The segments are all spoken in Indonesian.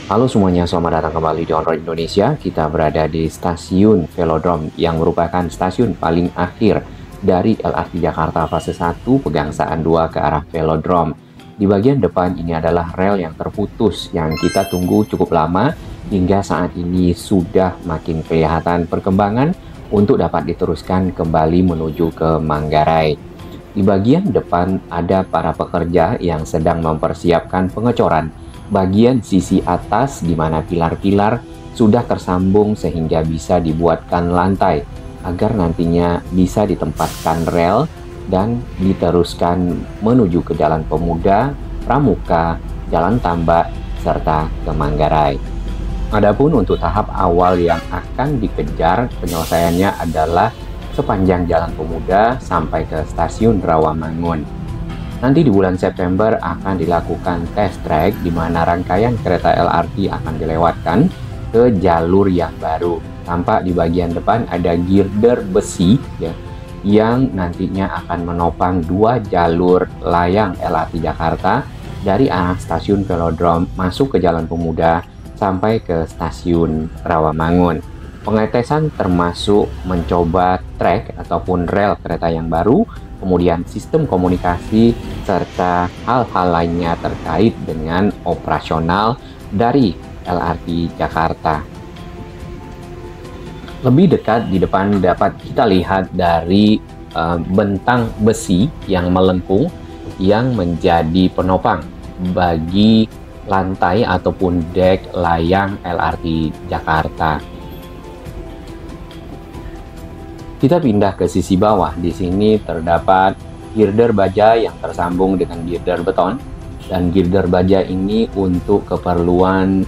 Halo semuanya, selamat datang kembali di On Road Indonesia. Kita berada di stasiun Velodrome yang merupakan stasiun paling akhir dari LRT Jakarta fase 1 Pegangsaan 2 ke arah Velodrome. Di bagian depan ini adalah rel yang terputus yang kita tunggu cukup lama hingga saat ini sudah makin kelihatan perkembangan untuk dapat diteruskan kembali menuju ke Manggarai. Di bagian depan ada para pekerja yang sedang mempersiapkan pengecoran bagian sisi atas di mana pilar-pilar sudah tersambung sehingga bisa dibuatkan lantai agar nantinya bisa ditempatkan rel dan diteruskan menuju ke Jalan Pemuda, Pramuka, Jalan Tambak, serta ke Manggarai. Adapun untuk tahap awal yang akan dikejar penyelesaiannya adalah sepanjang Jalan Pemuda sampai ke Stasiun Rawamangun. Nanti di bulan September akan dilakukan test track di mana rangkaian kereta LRT akan dilewatkan ke jalur yang baru. Tampak di bagian depan ada girder besi ya, yang nantinya akan menopang dua jalur layang LRT Jakarta dari arah Stasiun Velodrome masuk ke Jalan Pemuda sampai ke Stasiun Rawamangun. Pengetesan termasuk mencoba trek ataupun rel kereta yang baru, kemudian sistem komunikasi, serta hal-hal lainnya terkait dengan operasional dari LRT Jakarta. Lebih dekat di depan dapat kita lihat dari bentang besi yang melengkung yang menjadi penopang bagi lantai ataupun dek layang LRT Jakarta. Kita pindah ke sisi bawah. Di sini terdapat girder baja yang tersambung dengan girder beton, dan girder baja ini untuk keperluan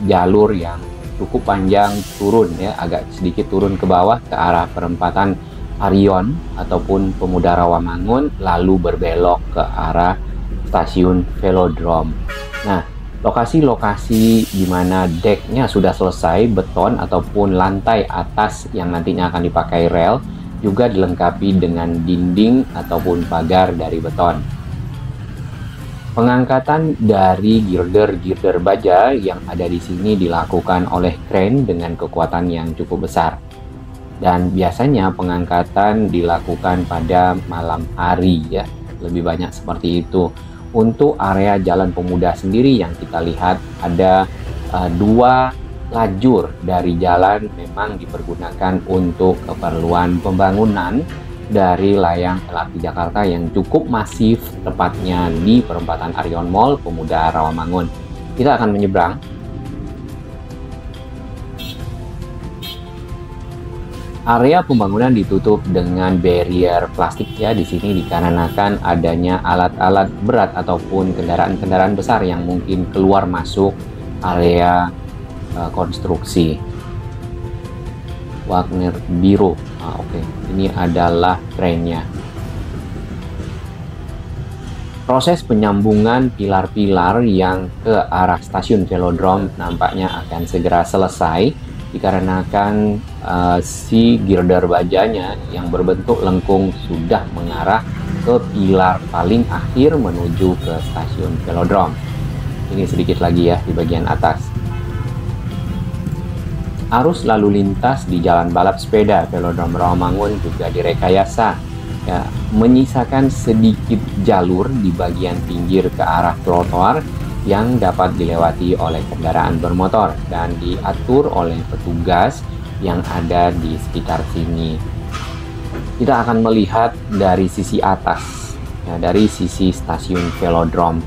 jalur yang cukup panjang turun ya, agak sedikit turun ke bawah ke arah perempatan Arion ataupun Pemuda Rawamangun lalu berbelok ke arah Stasiun Velodrome. Nah, lokasi-lokasi di mana deknya sudah selesai, beton ataupun lantai atas yang nantinya akan dipakai rel juga dilengkapi dengan dinding ataupun pagar dari beton. Pengangkatan dari girder-girder baja yang ada di sini dilakukan oleh kren dengan kekuatan yang cukup besar. Dan biasanya pengangkatan dilakukan pada malam hari ya, lebih banyak seperti itu. Untuk area Jalan Pemuda sendiri yang kita lihat ada dua lajur dari jalan memang dipergunakan untuk keperluan pembangunan dari layang LRT Jakarta yang cukup masif, tepatnya di perempatan Arion Mall, Pemuda Rawamangun. Kita akan menyeberang. Area pembangunan ditutup dengan barrier plastik ya di sini dikarenakan adanya alat-alat berat ataupun kendaraan-kendaraan besar yang mungkin keluar masuk area konstruksi. Wagner Biro. Oke. Ini adalah trennya. Proses penyambungan pilar-pilar yang ke arah Stasiun Velodrome nampaknya akan segera selesai dikarenakan si girder bajanya yang berbentuk lengkung sudah mengarah ke pilar paling akhir menuju ke Stasiun Velodrome. Ini sedikit lagi ya di bagian atas. Arus lalu lintas di jalan balap sepeda Velodrome Rawamangun juga direkayasa ya, menyisakan sedikit jalur di bagian pinggir ke arah trotoar yang dapat dilewati oleh kendaraan bermotor dan diatur oleh petugas yang ada di sekitar sini. Kita akan melihat dari sisi atas, ya, dari sisi Stasiun Velodrome.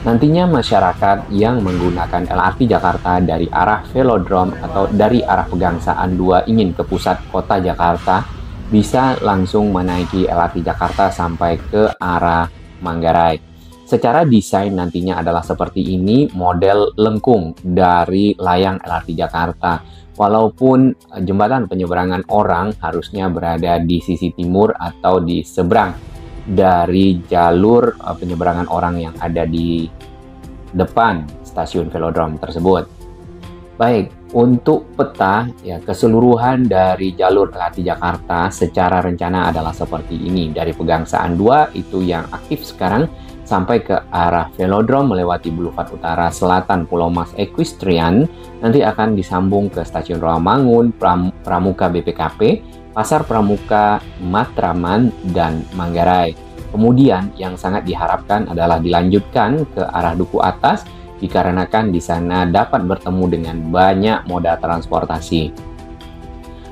Nantinya masyarakat yang menggunakan LRT Jakarta dari arah Velodrome atau dari arah Pegangsaan 2 ingin ke pusat kota Jakarta bisa langsung menaiki LRT Jakarta sampai ke arah Manggarai. Secara desain nantinya adalah seperti ini, model lengkung dari layang LRT Jakarta. Walaupun jembatan penyeberangan orang harusnya berada di sisi timur atau di seberang dari jalur penyeberangan orang yang ada di depan Stasiun Velodrome tersebut. Baik, untuk peta ya keseluruhan dari jalur LRT Jakarta secara rencana adalah seperti ini. Dari Pegangsaan 2 itu yang aktif sekarang sampai ke arah Velodrome melewati Boulevard Utara Selatan Pulau Mas Equestrian, nanti akan disambung ke Stasiun Rawamangun, Pramuka BPKP, Pasar Pramuka, Matraman, dan Manggarai. Kemudian yang sangat diharapkan adalah dilanjutkan ke arah Duku Atas, dikarenakan di sana dapat bertemu dengan banyak moda transportasi.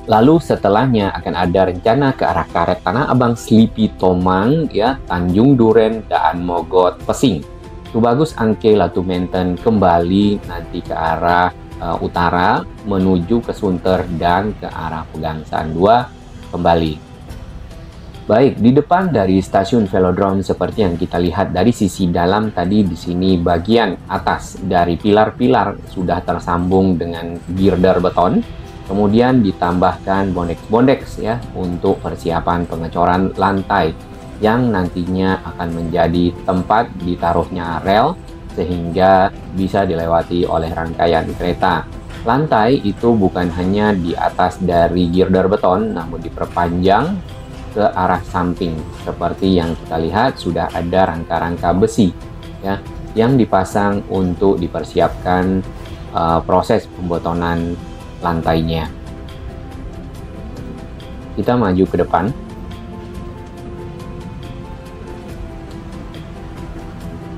Lalu setelahnya akan ada rencana ke arah Karet Tanah Abang, Slipi Tomang, ya, Tanjung Duren, dan Mogot Pesing. Tubagus Angke Latu Menten kembali nanti ke arah utara menuju ke Sunter dan ke arah Pegangsaan 2 kembali. Baik, di depan dari stasiun Velodrome seperti yang kita lihat dari sisi dalam tadi, di sini bagian atas dari pilar-pilar sudah tersambung dengan girder beton. Kemudian ditambahkan bondex-bondex ya untuk persiapan pengecoran lantai yang nantinya akan menjadi tempat ditaruhnya rel sehingga bisa dilewati oleh rangkaian kereta. Lantai itu bukan hanya di atas dari girder beton, namun diperpanjang ke arah samping. Seperti yang kita lihat sudah ada rangka-rangka besi ya yang dipasang untuk dipersiapkan proses pembotonan lantainya. Kita maju ke depan.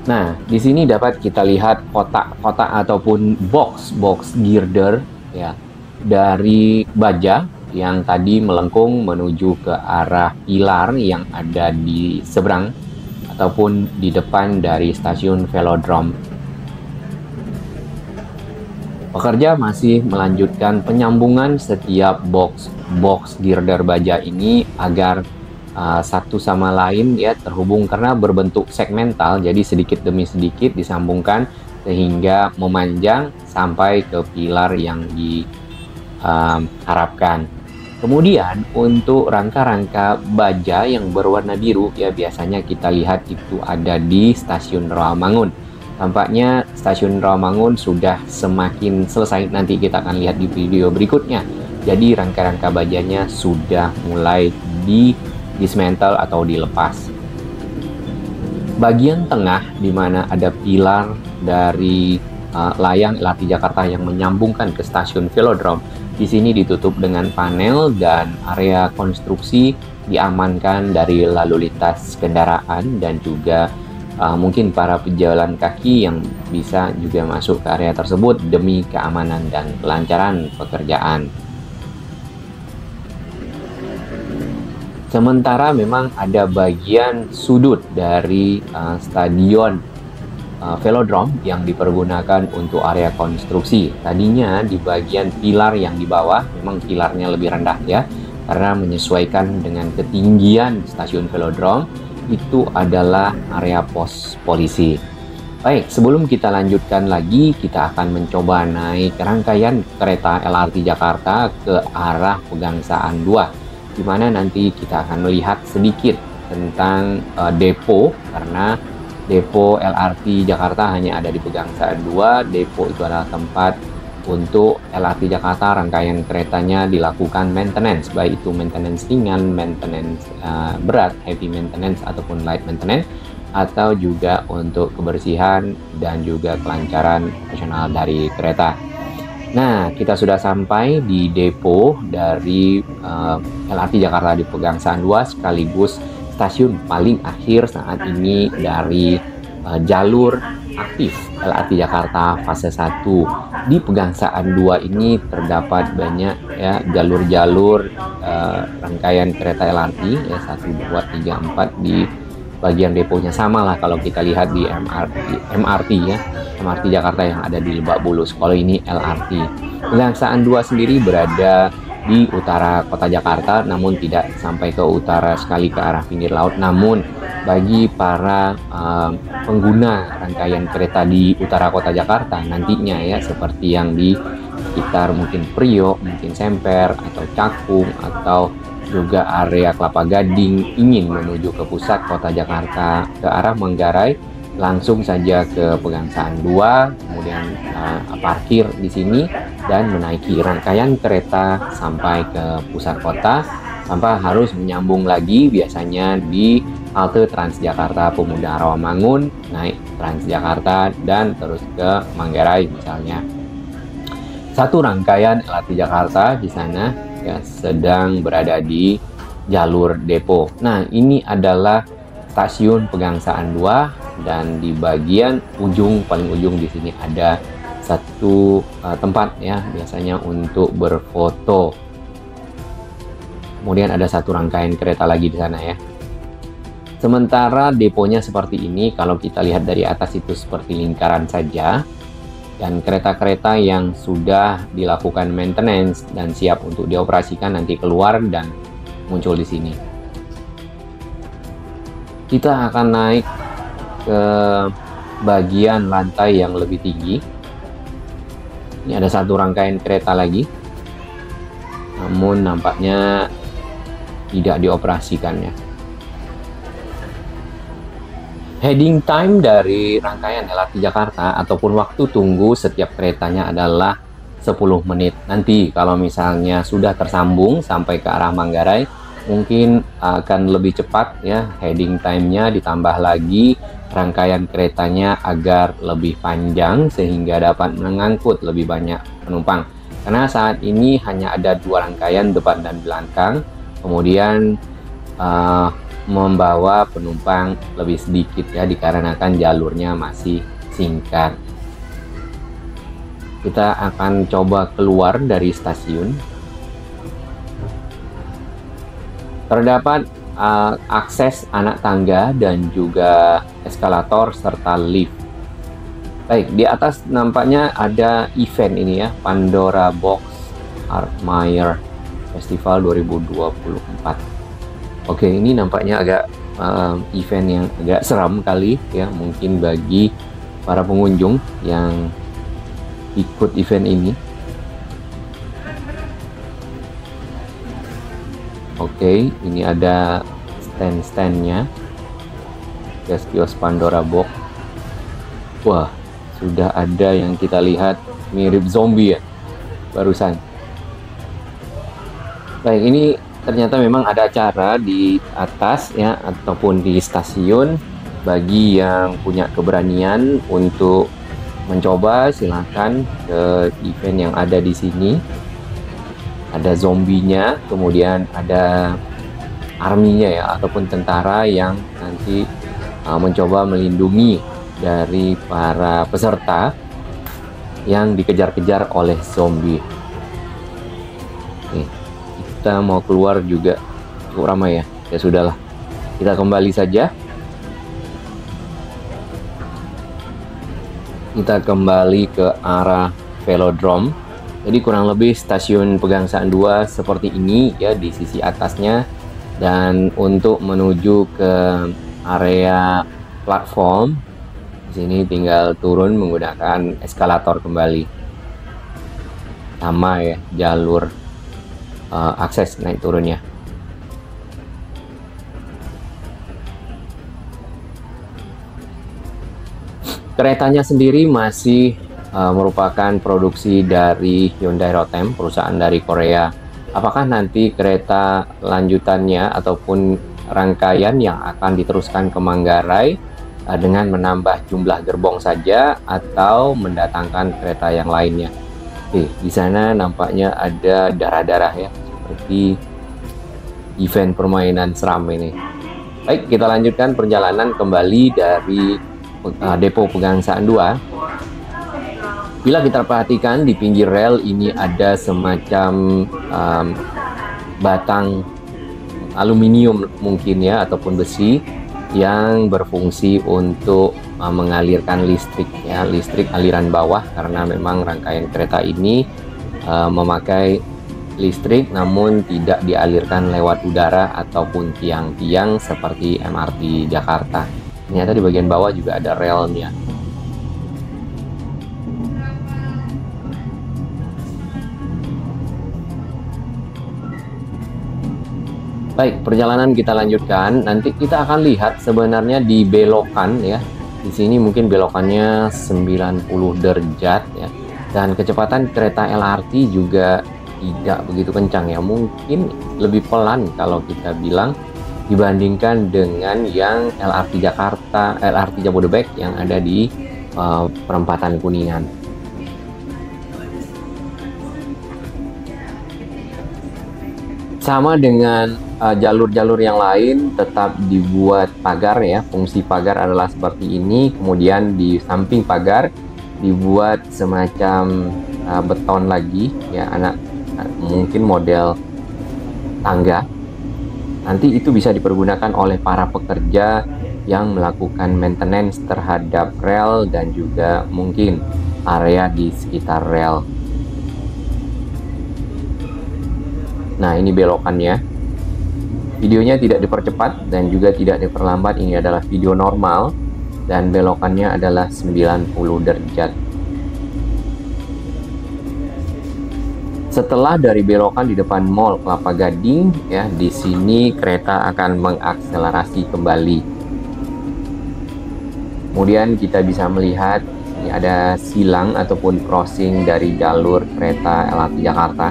Nah, di sini dapat kita lihat kotak-kotak ataupun box girder ya dari baja yang tadi melengkung menuju ke arah pilar yang ada di seberang ataupun di depan dari stasiun Velodrome. Pekerja masih melanjutkan penyambungan setiap box girder baja ini agar satu sama lain ya terhubung karena berbentuk segmental, jadi sedikit demi sedikit disambungkan sehingga memanjang sampai ke pilar yang diharapkan. Kemudian untuk rangka-rangka baja yang berwarna biru ya biasanya kita lihat itu ada di stasiun Rawamangun. Tampaknya stasiun Rawamangun sudah semakin selesai, nanti kita akan lihat di video berikutnya. Jadi rangka-rangka bajanya sudah mulai dismantle atau dilepas. Bagian tengah di mana ada pilar dari layang LRT Jakarta yang menyambungkan ke stasiun Velodrome, di sini ditutup dengan panel dan area konstruksi diamankan dari lalu lintas kendaraan dan juga mungkin para pejalan kaki yang bisa juga masuk ke area tersebut demi keamanan dan kelancaran pekerjaan. Sementara memang ada bagian sudut dari stadion Velodrome yang dipergunakan untuk area konstruksi. Tadinya di bagian pilar yang di bawah memang pilarnya lebih rendah ya, karena menyesuaikan dengan ketinggian stasiun Velodrome. Itu adalah area pos polisi. Baik, sebelum kita lanjutkan lagi, kita akan mencoba naik rangkaian kereta LRT Jakarta ke arah Pegangsaan 2, di mana nanti kita akan melihat sedikit tentang depo, karena depo LRT Jakarta hanya ada di Pegangsaan 2. Depo itu adalah tempat untuk LRT Jakarta rangkaian keretanya dilakukan maintenance, baik itu maintenance ringan, maintenance berat, heavy maintenance ataupun light maintenance, atau juga untuk kebersihan dan juga kelancaran operasional dari kereta. Nah, kita sudah sampai di depo dari LRT Jakarta di Pegangsaan 2 sekaligus stasiun paling akhir saat ini dari jalur aktif LRT Jakarta fase 1. Di Pegangsaan 2 ini terdapat banyak ya jalur-jalur rangkaian kereta LRT ya 1, 2, 3, 4 di bagian deponya sama lah kalau kita lihat di MRT ya, MRT Jakarta yang ada di Lebak Bulus. Kalau ini LRT. Pegangsaan 2 sendiri berada di utara kota Jakarta, namun tidak sampai ke utara sekali ke arah pinggir laut. Namun bagi para pengguna rangkaian kereta di utara kota Jakarta nantinya ya, seperti yang di sekitar mungkin Priok, mungkin Semper atau Cakung atau juga area Kelapa Gading, ingin menuju ke pusat kota Jakarta ke arah Manggarai, langsung saja ke Pegangsaan 2, kemudian parkir di sini dan menaiki rangkaian kereta sampai ke pusat kota, tanpa harus menyambung lagi biasanya di halte Transjakarta Pemuda Rawamangun, naik Transjakarta dan terus ke Manggarai misalnya. Satu rangkaian LRT Jakarta di sana ya sedang berada di jalur depo. Nah, ini adalah stasiun Pegangsaan 2 dan di bagian ujung paling ujung di sini ada satu tempat ya biasanya untuk berfoto. Kemudian ada satu rangkaian kereta lagi di sana ya. Sementara deponya seperti ini, kalau kita lihat dari atas itu seperti lingkaran saja. Dan kereta-kereta yang sudah dilakukan maintenance dan siap untuk dioperasikan nanti keluar dan muncul di sini. Kita akan naik ke bagian lantai yang lebih tinggi. Ini ada satu rangkaian kereta lagi, namun nampaknya tidak dioperasikan ya. Heading time dari rangkaian LRT Jakarta ataupun waktu tunggu setiap keretanya adalah 10 menit. Nanti kalau misalnya sudah tersambung sampai ke arah Manggarai, mungkin akan lebih cepat ya heading time-nya, ditambah lagi rangkaian keretanya agar lebih panjang sehingga dapat mengangkut lebih banyak penumpang. Karena saat ini hanya ada 2 rangkaian depan dan belakang, kemudian membawa penumpang lebih sedikit ya dikarenakan jalurnya masih singkat. Kita akan coba keluar dari stasiun. Terdapat akses anak tangga dan juga eskalator serta lift. Baik, di atas nampaknya ada event ini ya, Pandora Box Art Meyer Festival 2024. Oke, ini nampaknya agak event yang agak seram kali ya, mungkin bagi para pengunjung yang ikut event ini. Oke, ini ada stand-standnya, kios-kios Pandora Box. Wah, sudah ada yang kita lihat mirip zombie ya barusan. Baik, ini ternyata memang ada acara di atas ya ataupun di stasiun. Bagi yang punya keberanian untuk mencoba, silahkan ke event yang ada di sini. Ada zombinya, kemudian ada arminya ya ataupun tentara yang nanti mencoba melindungi dari para peserta yang dikejar-kejar oleh zombie. Nih, kita mau keluar juga cukup ramai ya. Ya sudahlah, kita kembali saja. Kita kembali ke arah Velodrome. Jadi kurang lebih stasiun Pegangsaan 2 seperti ini ya di sisi atasnya. Dan untuk menuju ke area platform, di sini tinggal turun menggunakan eskalator kembali. Sama ya jalur akses naik turunnya. Keretanya sendiri masih merupakan produksi dari Hyundai Rotem, perusahaan dari Korea. Apakah nanti kereta lanjutannya ataupun rangkaian yang akan diteruskan ke Manggarai dengan menambah jumlah gerbong saja atau mendatangkan kereta yang lainnya? Oke, di sana nampaknya ada darah-darah ya, seperti event permainan seram ini. Baik, kita lanjutkan perjalanan kembali dari depo Pegangsaan 2. Bila kita perhatikan di pinggir rel ini ada semacam batang aluminium mungkin ya ataupun besi yang berfungsi untuk mengalirkan listrik ya, listrik aliran bawah, karena memang rangkaian kereta ini memakai listrik namun tidak dialirkan lewat udara ataupun tiang-tiang seperti MRT Jakarta. Ternyata di bagian bawah juga ada relnya. Baik, perjalanan kita lanjutkan. Nanti kita akan lihat sebenarnya di belokan ya. Di sini mungkin belokannya 90 derajat ya. Dan kecepatan kereta LRT juga tidak begitu kencang ya. Mungkin lebih pelan kalau kita bilang. dibandingkan dengan yang LRT Jakarta, LRT Jabodebek yang ada di perempatan Kuningan. Sama dengan jalur-jalur yang lain, tetap dibuat pagar ya. Fungsi pagar adalah seperti ini. Kemudian di samping pagar dibuat semacam beton lagi ya, mungkin model tangga. Nanti itu bisa dipergunakan oleh para pekerja yang melakukan maintenance terhadap rel dan juga mungkin area di sekitar rel. Nah, ini belokannya. Videonya tidak dipercepat dan juga tidak diperlambat. Ini adalah video normal dan belokannya adalah 90 derajat. Setelah dari belokan di depan Mall Kelapa Gading ya, di sini kereta akan mengakselerasi kembali. Kemudian kita bisa melihat ini ada silang ataupun crossing dari jalur kereta LRT Jakarta.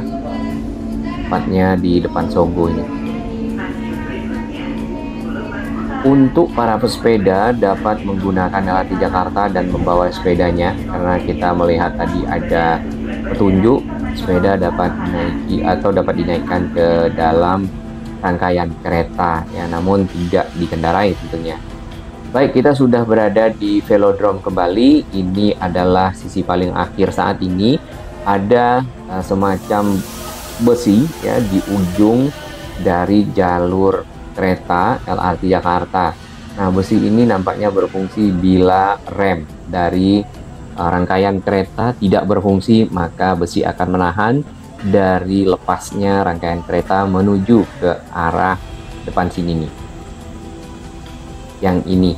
Tepatnya di depan Sogo ini. Untuk para pesepeda dapat menggunakan LRT Jakarta dan membawa sepedanya, karena kita melihat tadi ada petunjuk sepeda dapat dinaiki atau dapat dinaikkan ke dalam rangkaian kereta ya, namun tidak dikendarai tentunya. Baik, kita sudah berada di Velodrome kembali. Ini adalah sisi paling akhir saat ini. Ada semacam besi ya di ujung dari jalur kereta LRT Jakarta. Nah, besi ini nampaknya berfungsi bila rem dari rangkaian kereta tidak berfungsi, maka besi akan menahan dari lepasnya rangkaian kereta menuju ke arah depan sini nih. Yang ini.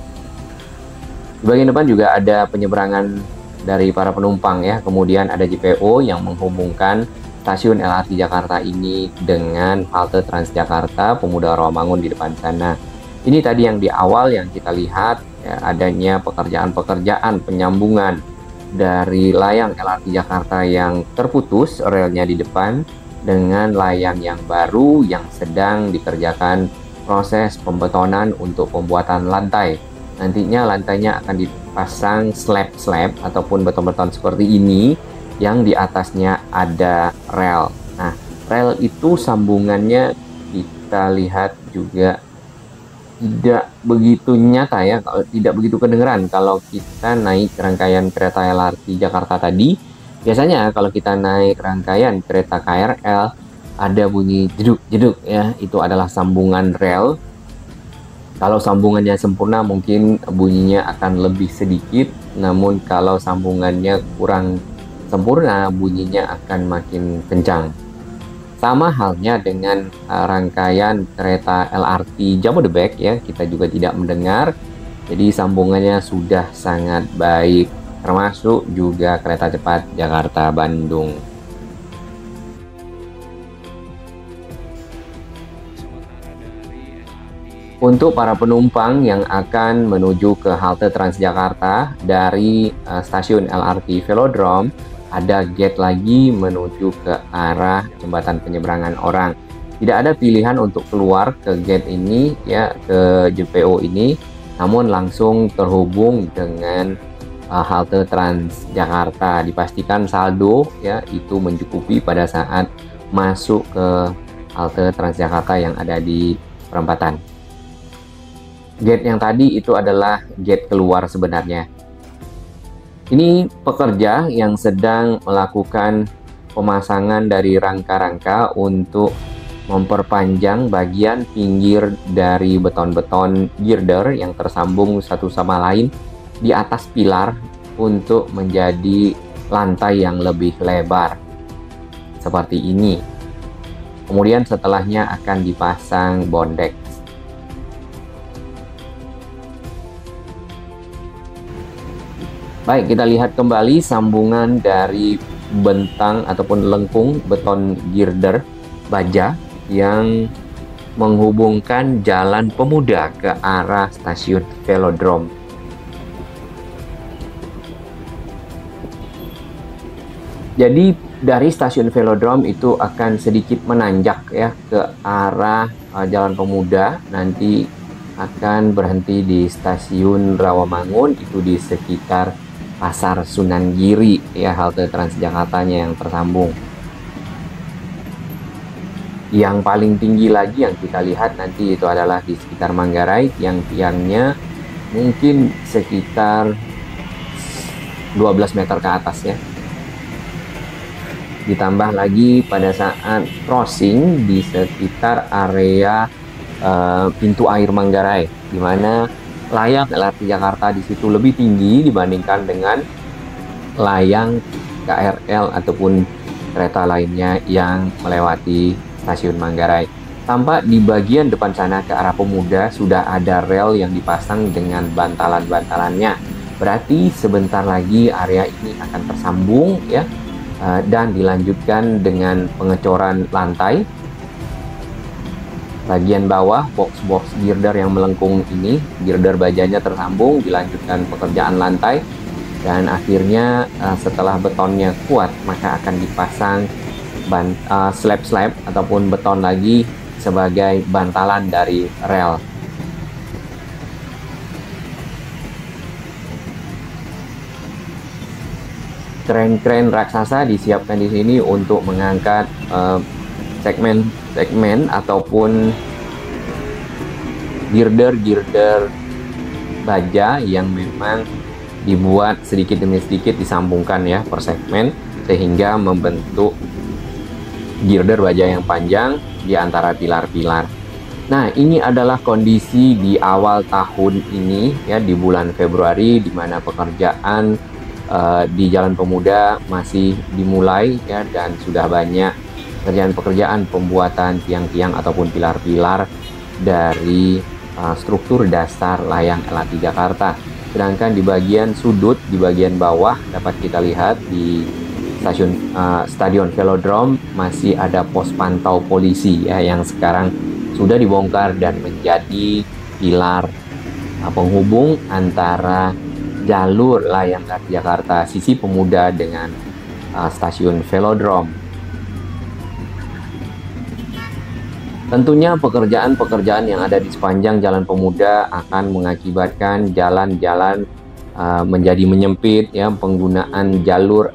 Di bagian depan juga ada penyeberangan dari para penumpang ya. Kemudian ada JPO yang menghubungkan stasiun LRT Jakarta ini dengan halte Transjakarta Pemuda Rawamangun di depan sana. Ini tadi yang di awal yang kita lihat ya, adanya pekerjaan penyambungan dari layang LRT Jakarta yang terputus relnya di depan dengan layang yang baru yang sedang dikerjakan proses pembetonan untuk pembuatan lantai. Nantinya lantainya akan dipasang slab-slab ataupun beton-beton seperti ini yang di atasnya ada rel. Nah, rel itu sambungannya kita lihat juga tidak begitu nyata ya, kalau tidak begitu kedengeran kalau kita naik rangkaian kereta LRT Jakarta tadi. Biasanya kalau kita naik rangkaian kereta KRL ada bunyi jeduk-jeduk ya, itu adalah sambungan rel. Kalau sambungannya sempurna mungkin bunyinya akan lebih sedikit, namun kalau sambungannya kurang sempurna bunyinya akan makin kencang. Sama halnya dengan rangkaian kereta LRT Jabodebek ya, kita juga tidak mendengar. Jadi sambungannya sudah sangat baik, termasuk juga kereta cepat Jakarta Bandung. Untuk para penumpang yang akan menuju ke halte Transjakarta dari stasiun LRT Velodrome, ada gate lagi menuju ke arah jembatan penyeberangan orang. Tidak ada pilihan untuk keluar ke gate ini ya, ke JPO ini, namun langsung terhubung dengan halte Transjakarta. Dipastikan saldo ya itu mencukupi pada saat masuk ke halte Transjakarta yang ada di perempatan. Gate yang tadi itu adalah gate keluar sebenarnya. Ini pekerja yang sedang melakukan pemasangan dari rangka-rangka untuk memperpanjang bagian pinggir dari beton-beton girder yang tersambung satu sama lain di atas pilar untuk menjadi lantai yang lebih lebar. Seperti ini. Kemudian setelahnya akan dipasang bondek. Baik, kita lihat kembali sambungan dari bentang ataupun lengkung beton girder baja yang menghubungkan Jalan Pemuda ke arah stasiun Velodrome. Jadi Dari stasiun Velodrome itu akan sedikit menanjak ya ke arah Jalan Pemuda, nanti akan berhenti di stasiun Rawamangun, itu di sekitar Pasar Sunan Giri ya, halte Transjakartanya yang tersambung. Yang paling tinggi lagi yang kita lihat nanti itu adalah di sekitar Manggarai, yang tiangnya mungkin sekitar 12 meter ke atas ya. Ditambah lagi pada saat crossing di sekitar area pintu air Manggarai, di mana layang LRT Jakarta di situ lebih tinggi dibandingkan dengan layang KRL ataupun kereta lainnya yang melewati stasiun Manggarai. Tampak di bagian depan sana ke arah Pemuda sudah ada rel yang dipasang dengan bantalan-bantalannya. Berarti sebentar lagi area ini akan tersambung ya, dan dilanjutkan dengan pengecoran lantai. Bagian bawah box-box girder yang melengkung ini, girder bajanya tersambung, dilanjutkan pekerjaan lantai, dan akhirnya setelah betonnya kuat maka akan dipasang slab-slab ataupun beton lagi sebagai bantalan dari rel. Kren-kren raksasa disiapkan di sini untuk mengangkat segmen-segmen ataupun girder-girder baja yang memang dibuat sedikit demi sedikit disambungkan ya per segmen, sehingga membentuk girder baja yang panjang di antara pilar-pilar. Nah, ini adalah kondisi di awal tahun ini ya, di bulan Februari, di mana pekerjaan di Jalan Pemuda masih dimulai ya, dan sudah banyak pekerjaan pembuatan tiang-tiang ataupun pilar-pilar dari struktur dasar layang LRT Jakarta. Sedangkan di bagian sudut, di bagian bawah dapat kita lihat di Stadion Velodrome masih ada pos pantau polisi ya, yang sekarang sudah dibongkar dan menjadi pilar penghubung antara jalur layang LRT Jakarta sisi Pemuda dengan stasiun Velodrome. Tentunya pekerjaan-pekerjaan yang ada di sepanjang Jalan Pemuda akan mengakibatkan jalan-jalan menjadi menyempit ya, penggunaan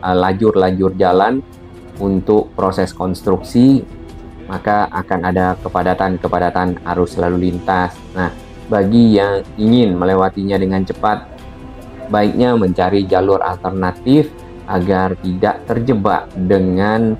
lajur-lajur jalan untuk proses konstruksi, maka akan ada kepadatan arus lalu lintas. Nah, bagi yang ingin melewatinya dengan cepat, baiknya mencari jalur alternatif agar tidak terjebak dengan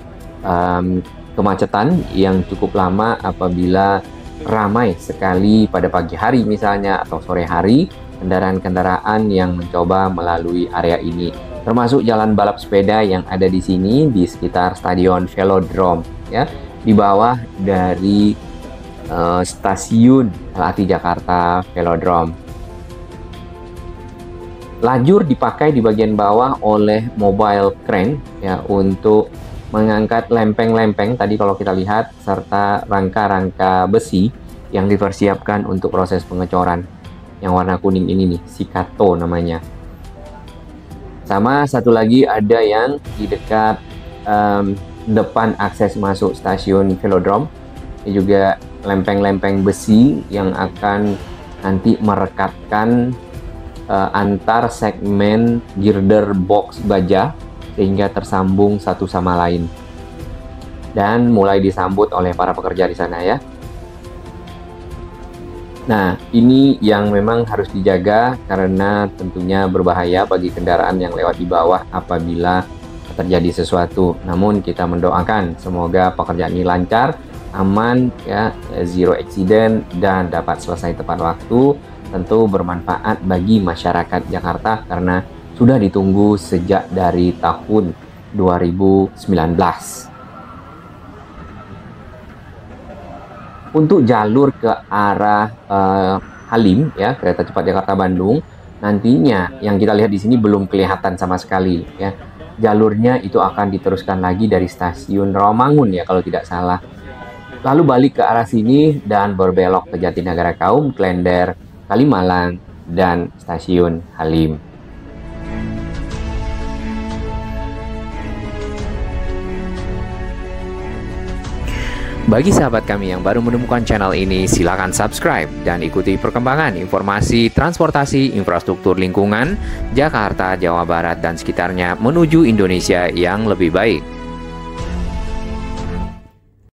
kemacetan yang cukup lama apabila ramai sekali pada pagi hari misalnya atau sore hari kendaraan-kendaraan yang mencoba melalui area ini, termasuk jalan balap sepeda yang ada di sini di sekitar Stadion Velodrome ya, di bawah dari stasiun LRT Jakarta Velodrome. Lajur dipakai di bagian bawah oleh mobile crane ya, untuk mengangkat lempeng-lempeng tadi kalau kita lihat, serta rangka-rangka besi yang dipersiapkan untuk proses pengecoran. Yang warna kuning ini nih, Sikato namanya. Sama satu lagi ada yang di dekat depan akses masuk stasiun Velodrome. Ini juga lempeng-lempeng besi yang akan nanti merekatkan antar segmen girder box baja sehingga tersambung satu sama lain, dan mulai disambut oleh para pekerja di sana ya. Nah, ini yang memang harus dijaga karena tentunya berbahaya bagi kendaraan yang lewat di bawah apabila terjadi sesuatu. Namun kita mendoakan semoga pekerjaan ini lancar, aman ya, zero accident, dan dapat selesai tepat waktu. Tentu bermanfaat bagi masyarakat Jakarta karena sudah ditunggu sejak dari tahun 2019. Untuk jalur ke arah Halim ya, kereta cepat Jakarta Bandung, nantinya yang kita lihat di sini belum kelihatan sama sekali ya. Jalurnya itu akan diteruskan lagi dari stasiun Rawamangun ya kalau tidak salah. Lalu balik ke arah sini dan berbelok ke Jatinegara Kaum, Klender, Kalimalang, dan stasiun Halim. Bagi sahabat kami yang baru menemukan channel ini, silakan subscribe dan ikuti perkembangan informasi transportasi, infrastruktur lingkungan, Jakarta, Jawa Barat, dan sekitarnya menuju Indonesia yang lebih baik.